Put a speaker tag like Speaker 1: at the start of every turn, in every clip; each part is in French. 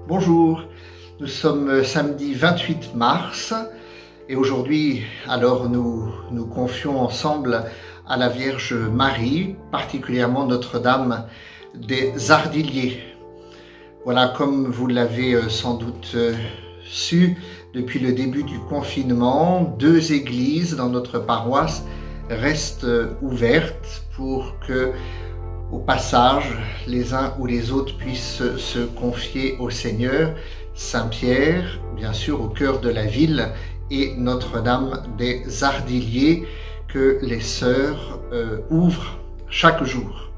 Speaker 1: Bonjour, nous sommes samedi 28 mars et aujourd'hui alors nous confions ensemble à la Vierge Marie, particulièrement Notre-Dame des Ardiliers. Voilà, comme vous l'avez sans doute su, depuis le début du confinement, 2 églises dans notre paroisse restent ouvertes pour que, au passage, les uns ou les autres puissent se confier au Seigneur. Saint-Pierre, bien sûr, au cœur de la ville, et Notre-Dame des Ardiliers, que les sœurs ouvrent chaque jour.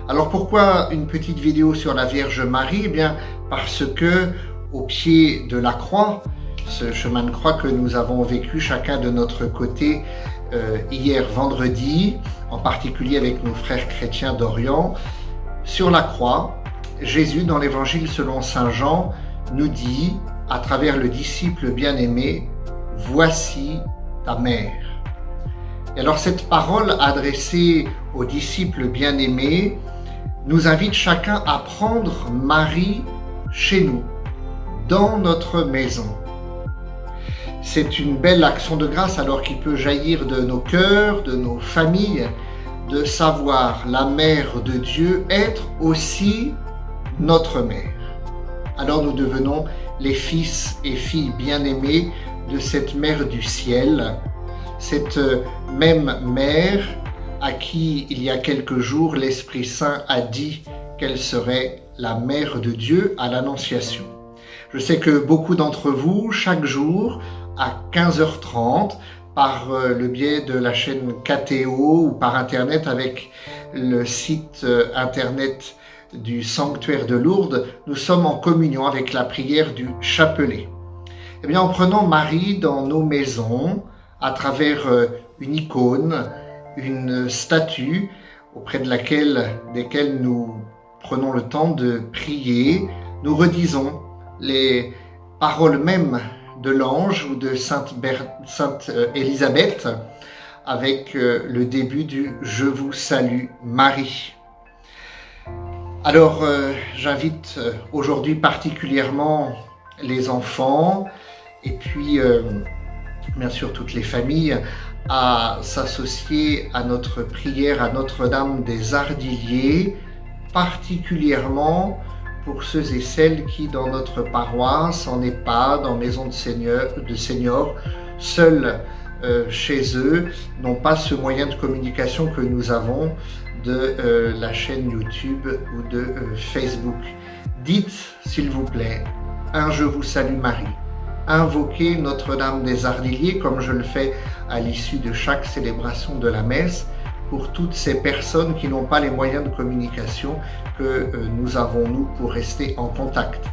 Speaker 1: Alors pourquoi une petite vidéo sur la Vierge Marie? Eh bien parce que au pied de la croix, ce chemin de croix que nous avons vécu chacun de notre côté hier vendredi, en particulier avec nos frères chrétiens d'Orient, sur la croix, Jésus, dans l'évangile selon saint Jean, nous dit, à travers le disciple bien-aimé, « Voici ta mère ». Et alors cette parole adressée au disciple bien-aimé nous invite chacun à prendre Marie chez nous, dans notre maison. C'est une belle action de grâce alors qui peut jaillir de nos cœurs, de nos familles, de savoir la mère de Dieu être aussi notre mère. Alors nous devenons les fils et filles bien-aimés de cette mère du ciel, cette même mère à qui il y a quelques jours l'Esprit Saint a dit qu'elle serait la mère de Dieu à l'Annonciation. Je sais que beaucoup d'entre vous, chaque jour, à 15h30, par le biais de la chaîne KTO ou par Internet avec le site Internet du Sanctuaire de Lourdes, nous sommes en communion avec la prière du chapelet. Eh bien, en prenant Marie dans nos maisons, à travers une icône, une statue, auprès de desquelles nous prenons le temps de prier, nous redisons les paroles mêmes de l'ange ou de Sainte Élisabeth avec le début du « Je vous salue Marie ». Alors j'invite aujourd'hui particulièrement les enfants et puis bien sûr toutes les familles à s'associer à notre prière à Notre-Dame des Ardiliers, particulièrement pour ceux et celles qui, dans notre paroisse, en EHPAD, en maison de seniors, seuls chez eux, n'ont pas ce moyen de communication que nous avons de la chaîne YouTube ou de Facebook. Dites, s'il vous plaît, un « Je vous salue Marie ». Invoquez Notre-Dame des Ardiliers, comme je le fais à l'issue de chaque célébration de la messe, pour toutes ces personnes qui n'ont pas les moyens de communication que nous avons, nous, pour rester en contact.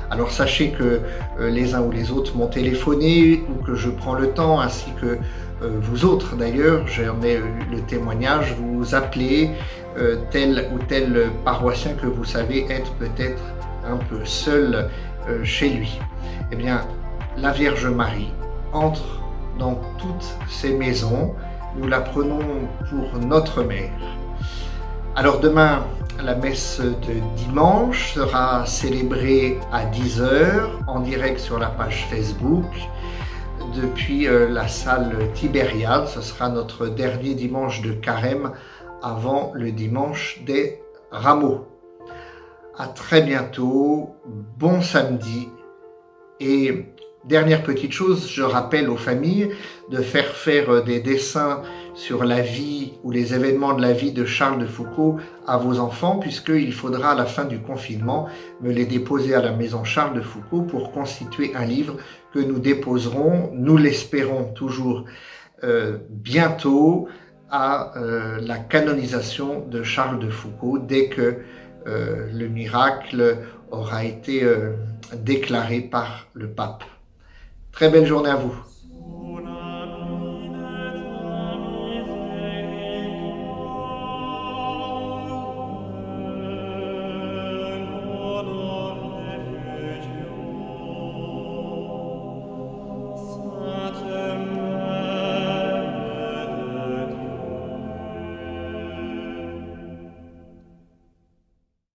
Speaker 1: Alors sachez que les uns ou les autres m'ont téléphoné ou que je prends le temps, ainsi que vous autres d'ailleurs, j'en ai eu le témoignage, vous appelez tel ou tel paroissien que vous savez être peut-être un peu seul chez lui. Eh bien, la Vierge Marie entre dans toutes ces maisons. Nous la prenons pour notre mère. Alors demain, la messe de dimanche sera célébrée à 10h en direct sur la page Facebook depuis la salle Tibériade. Ce sera notre dernier dimanche de carême avant le dimanche des Rameaux. À très bientôt, bon samedi et dernière petite chose, je rappelle aux familles de faire des dessins sur la vie ou les événements de la vie de Charles de Foucauld à vos enfants, puisqu'il faudra à la fin du confinement me les déposer à la maison Charles de Foucauld pour constituer un livre que nous déposerons, nous l'espérons toujours bientôt, à la canonisation de Charles de Foucauld dès que le miracle aura été déclaré par le pape. Très belle journée à vous.